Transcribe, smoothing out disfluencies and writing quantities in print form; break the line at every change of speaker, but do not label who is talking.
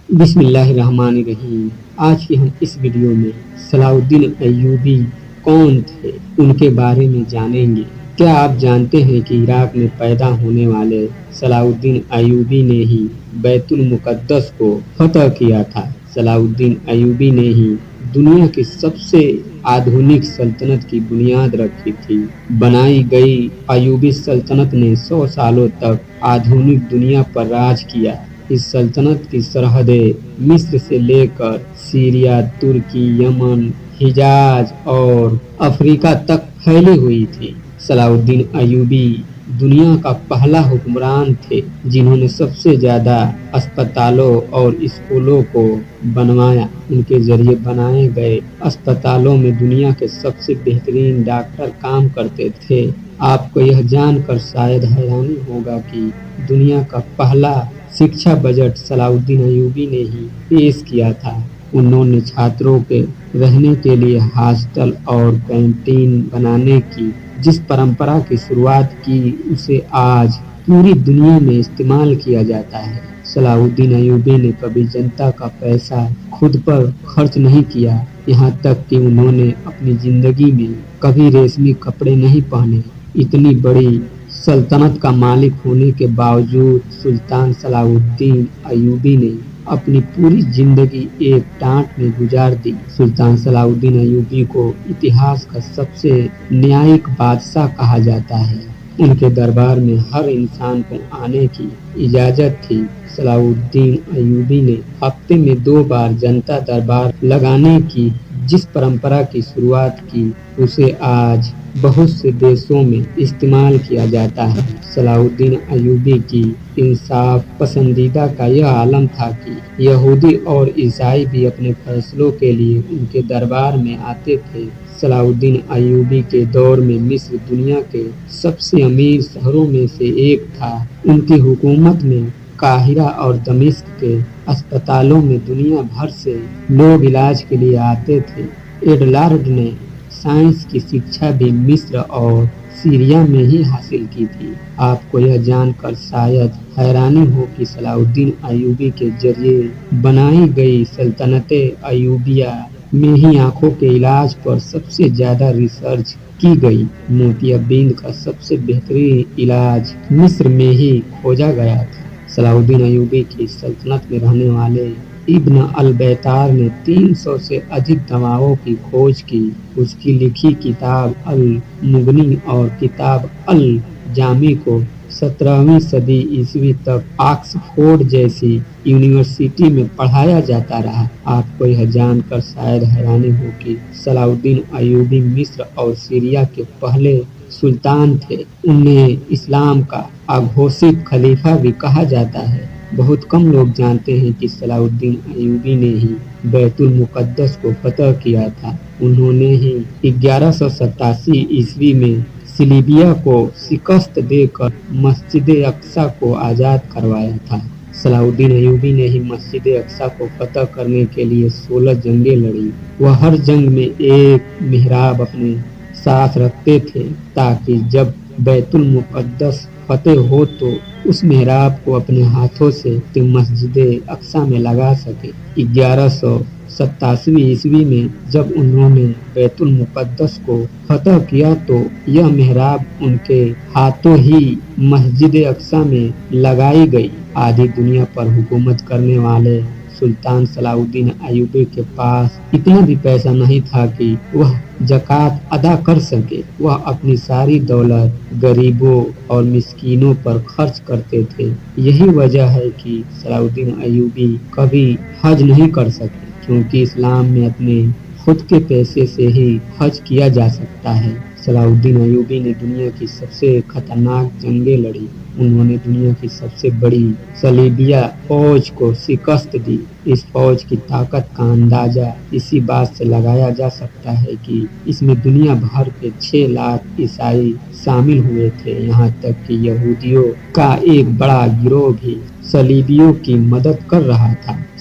بسم اللہ الرحمن الرحیم۔ آج کی ہم اس ویڈیو میں صلاح الدین ایوبی کون تھے ان کے بارے میں جانیں گے۔ کیا آپ جانتے ہیں کہ عراق میں پیدا ہونے والے صلاح الدین ایوبی نے ہی بیت المقدس کو فتح کیا تھا؟ صلاح الدین ایوبی نے ہی دنیا کی سب سے آدھونک سلطنت کی بنیاد رکھی تھی۔ بنائی گئی ایوبی سلطنت نے 100 سالوں تک آدھونک دنیا پر راج کیا۔ اس سلطنت کی سرحدیں مصر سے لے کر سیریا، ترکی، یمن، حجاز اور افریقہ تک پھیلی ہوئی تھی۔ صلاح الدین ایوبی دنیا کا پہلا حکمران تھے جنہوں نے سب سے زیادہ اسپتالوں اور اسکولوں کو بنوایا۔ ان کے ذریعے بنائے گئے اسپتالوں میں دنیا کے سب سے بہترین ڈاکٹر کام کرتے تھے۔ آپ کو یہ جان کر شاید حیرانی ہوگا کہ دنیا کا پہلا شکشا بجٹ صلاح الدین ایوبی نے ہی پیش کیا تھا۔ انہوں نے چھاتروں کے رہنے کے لیے ہاسٹل اور کینٹین بنانے کی جس پرمپرا کی شروعات کی اسے آج پوری دنیا میں استعمال کیا جاتا ہے۔ صلاح الدین ایوبی نے کبھی جنتا کا پیسہ خود پر خرچ نہیں کیا، یہاں تک کہ انہوں نے اپنی زندگی میں کبھی ریشمی کپڑے نہیں پہنے۔ اتنی بڑی سلطنت کا مالک ہونے کے باوجود سلطان صلاح الدین ایوبی نے اپنی پوری زندگی ایک ڈانٹ میں گزار دی۔ سلطان صلاح الدین ایوبی کو اتہاس کا سب سے نیائک بادشاہ کہا جاتا ہے۔ ان کے دربار میں ہر انسان کو آنے کی اجازت تھی۔ صلاح الدین ایوبی نے ہفتے میں 2 بار جنتا دربار لگانے کی جس پرمپرا کی شروعات کی اسے آج بہت سے دیشوں میں استعمال کیا جاتا ہے۔ صلاح الدین ایوبی کی انصاف پسندیدہ کا یہ عالم تھا کہ یہودی اور عیسائی بھی اپنے فیصلوں کے لیے ان کے دربار میں آتے تھے۔ صلاح الدین ایوبی کے دور میں مصر دنیا کے سب سے امیر شہروں میں سے ایک تھا۔ ان کی حکومت میں قاہرہ اور دمشق کے اسپتالوں میں دنیا بھر سے لوگ علاج کے لیے آتے تھے۔ ایڈلارڈ نے سائنس کی شکشا بھی مصر اور سیریا میں ہی حاصل کی تھی۔ آپ کو یہ جان کر شاید حیرانی ہو کہ صلاح الدین ایوبی کے ذریعے بنائی گئی سلطنت ایوبیہ میں ہی آنکھوں کے علاج پر سب سے زیادہ ریسرچ کی گئی۔ موتیا بند کا سب سے بہترین علاج مصر میں ہی کھوجا گیا تھا۔ صلاح الدین ایوبی کی سلطنت میں رہنے والے ابن البیطار نے 300 سے ادھک دواؤں کی کھوج کی۔ اس کی لکھی کتاب المغنی اور کتاب الجامع کو 17ویں صدی عیسوی تک آکسفورڈ جیسی یونیورسٹی میں پڑھایا جاتا رہا۔ آپ کو یہ جان کر شاید حیرانی ہو کہ صلاح الدین ایوبی مصر اور سیریا کے پہلے سلطان تھے۔ انہیں اسلام کا اگھوષت خلیفہ بھی کہا جاتا ہے۔ بہت کم لوگ جانتے ہیں کہ صلاح الدین ایوبی نے ہی بیت المقدس کو فتح کیا تھا۔ انہوں نے ہی 1187 عیسوی میں صلیبیہ کو شکست دے کر مسجد اقصی کو آزاد کروایا تھا۔ صلاح الدین ایوبی نے ہی مسجد اقصی کو فتح کرنے کے لیے 16 جنگیں لڑیں۔ وہ ہر جنگ میں ایک محراب اپنے ساتھ رکھتے تھے تاکہ جب بیت المقدس فتح ہو تو اس محراب کو اپنے ہاتھوں سے مسجد اقصی میں لگا سکے۔ 1187 عیسوی میں جب انہوں نے بیت المقدس کو فتح کیا تو یہ محراب ان کے ہاتھوں ہی مسجد اقصی میں لگائی گئی۔ آدھی دنیا پر حکومت کرنے والے سلطان صلاح الدین ایوبی کے پاس اتنا بھی پیسہ نہیں تھا کہ وہ زکوٰۃ ادا کر سکے۔ وہ اپنی ساری دولت غریبوں اور مسکینوں پر خرچ کرتے تھے۔ یہی وجہ ہے کہ صلاح الدین ایوبی کبھی حج نہیں کر سکے، کیونکہ اسلام میں اپنے خود کے پیسے سے ہی حج کیا جا سکتا ہے۔ صلاح الدین ایوبی نے دنیا کی سب سے خطرناک جنگیں لڑیں۔ انہوں نے دنیا کی سب سے بڑی صلیبیہ فوج کو شکست دی۔ اس فوج کی طاقت کا اندازہ اسی بات سے لگایا جا سکتا ہے کہ اس میں دنیا بھر کے 6 لاکھ عیسائی شامل ہوئے تھے، یہاں تک کہ یہودیوں کا ایک بڑا گروہ بھی صلیبیوں کی مدد کر رہا تھا۔